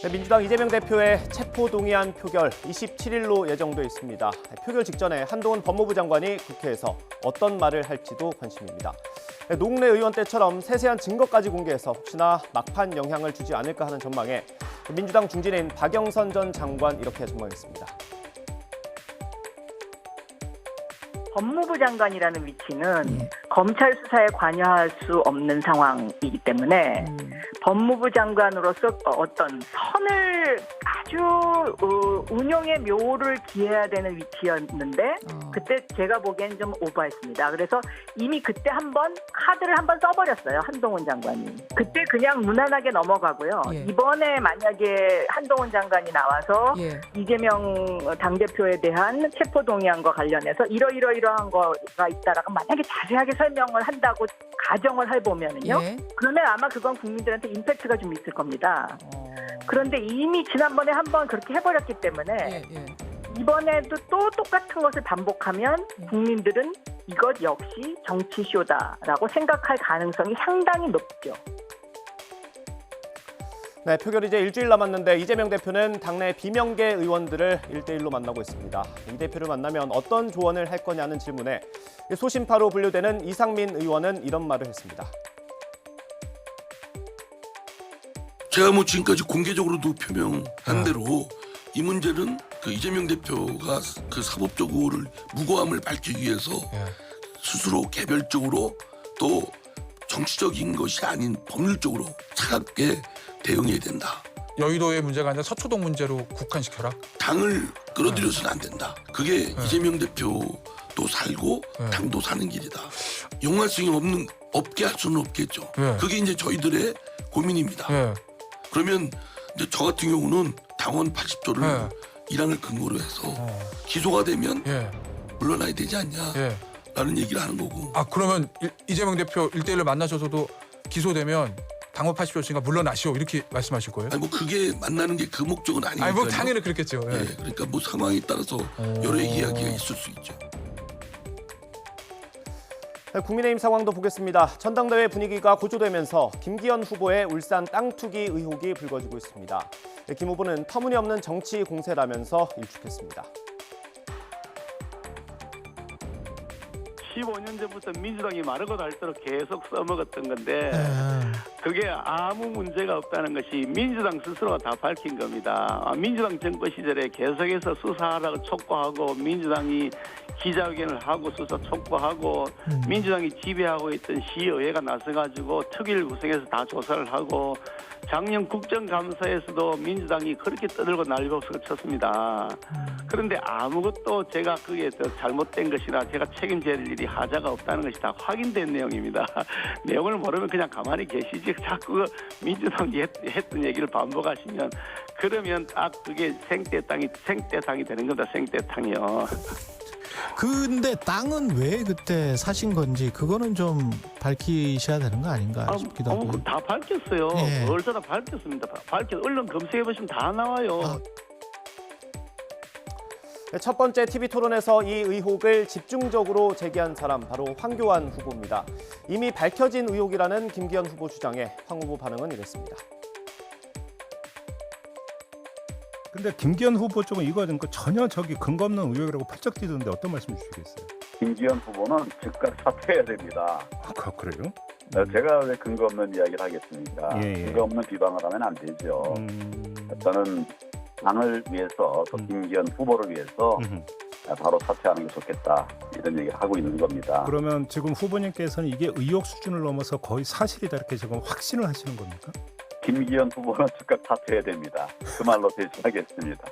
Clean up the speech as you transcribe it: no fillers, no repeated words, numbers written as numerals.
민주당 이재명 대표의 체포동의안 표결 27일로 예정돼 있습니다. 표결 직전에 한동훈 법무부 장관이 국회에서 어떤 말을 할지도 관심입니다. 노웅래 의원 때처럼 세세한 증거까지 공개해서 혹시나 막판 영향을 주지 않을까 하는 전망에 민주당 중진인 박영선 전 장관 이렇게 전망했습니다. 법무부 장관이라는 위치는 검찰 수사에 관여할 수 없는 상황이기 때문에 법무부 장관으로서 어떤 선을 아주 운영의 묘를 기해야 되는 위치였는데 그때 제가 보기엔 좀 오버했습니다. 그래서 이미 그때 카드를 한번 써버렸어요. 한동훈 장관이. 그때 그냥 무난하게 넘어가고요. 이번에 만약에 한동훈 장관이 나와서 이재명 당대표에 대한 체포동의안과 관련해서 이러한 거가 있다라고 만약에 자세하게 설명을 한다고 가정을 해보면은요. 그러면 아마 그건 국민들한테 임팩트가 좀 있을 겁니다. 그런데 이미 지난번에 한번 그렇게 해버렸기 때문에 이번에도 또 똑같은 것을 반복하면 국민들은 이것 역시 정치쇼다라고 생각할 가능성이 상당히 높죠. 네, 표결이 이제 일주일 남았는데 이재명 대표는 당내 비명계 의원들을 1대1로 만나고 있습니다. 이 대표를 만나면 어떤 조언을 할 거냐는 질문에 소신파로 분류되는 이상민 의원은 이런 말을 했습니다. 제가 지금까지 공개적으로도 표명한 대로 이 문제는 그 이재명 대표가 그 사법적 의혹을 무고함을 밝히기 위해서 스스로 개별적으로 또 정치적인 것이 아닌 법률적으로 차갑게 대응해야 된다. 여의도의 문제가 아니라 서초동 문제로 국한시켜라? 당을 끌어들여서는 안 된다. 그게 이재명 대표도 살고 당도 사는 길이다. 연관성이 없게 할 수는 없겠죠. 그게 이제 저희들의 고민입니다. 그러면 이제 저 같은 경우는 당원 80조를 일항을 근거로 해서 기소가 되면 물러나야 되지 않냐라는 얘기를 하는 거고. 아, 그러면 이재명 대표 1대1로 만나셔서도 기소되면 당원 80조씨가 물러나시오 이렇게 말씀하실 거예요? 아니 그게 만나는 게 그 목적은 아니니까요. 아니 당연히 그렇겠죠. 그러니까 상황에 따라서 여러 이야기가 있을 수 있죠. 국민의힘 상황도 보겠습니다. 전당대회 분위기가 고조되면서 김기현 후보의 울산 땅 투기 의혹이 불거지고 있습니다. 김 후보는 터무니없는 정치 공세라면서 일축했습니다. 15년 전부터 민주당이 마르고 닳도록 계속 써먹었던 건데 그게 아무 문제가 없다는 것이 민주당 스스로가 다 밝힌 겁니다. 민주당 정권 시절에 계속해서 수사하라고 촉구하고 민주당이 기자회견을 하고 수사 촉구하고 민주당이 지배하고 있던 시의회가 나서가지고 특위를 구성해서 다 조사를 하고 작년 국정감사에서도 민주당이 그렇게 떠들고 난리법석을 쳤습니다. 그런데 아무것도 제가 그게 잘못된 것이나 제가 책임질 일이 하자가 없다는 것이 다 확인된 내용입니다. 내용을 모르면 그냥 가만히 계시지 자꾸 민주당이 했던 얘기를 반복하시면 그러면 딱 그게 생떼당이 되는 겁니다. 생떼탕이요. 근데 땅은 왜 그때 사신 건지 그거는 좀 밝히셔야 되는 거 아닌가 싶기도 하고. 다 밝혔어요. 얼마나 밝혔습니다. 언론 검색해보시면 다 나와요. 첫 번째 TV토론에서 이 의혹을 집중적으로 제기한 사람 바로 황교안 후보입니다. 이미 밝혀진 의혹이라는 김기현 후보 주장에 황 후보 반응은 이랬습니다. 근데 김기현 후보 쪽은 이거 전혀 근거 없는 의혹이라고 펄쩍 뛰던데 어떤 말씀 주시겠어요? 김기현 후보는 즉각 사퇴해야 됩니다. 그래요? 제가 왜 근거 없는 이야기를 하겠습니까? 근거 없는 비방을 하면 안 되죠. 저는 당을 위해서 또 김기현 후보를 위해서 바로 사퇴하는 게 좋겠다 이런 얘기를 하고 있는 겁니다. 그러면 지금 후보님께서는 이게 의혹 수준을 넘어서 거의 사실이다 이렇게 지금 확신을 하시는 겁니까? 김기현 후보는 즉각 사퇴해야 됩니다. 그 말로 대신하겠습니다.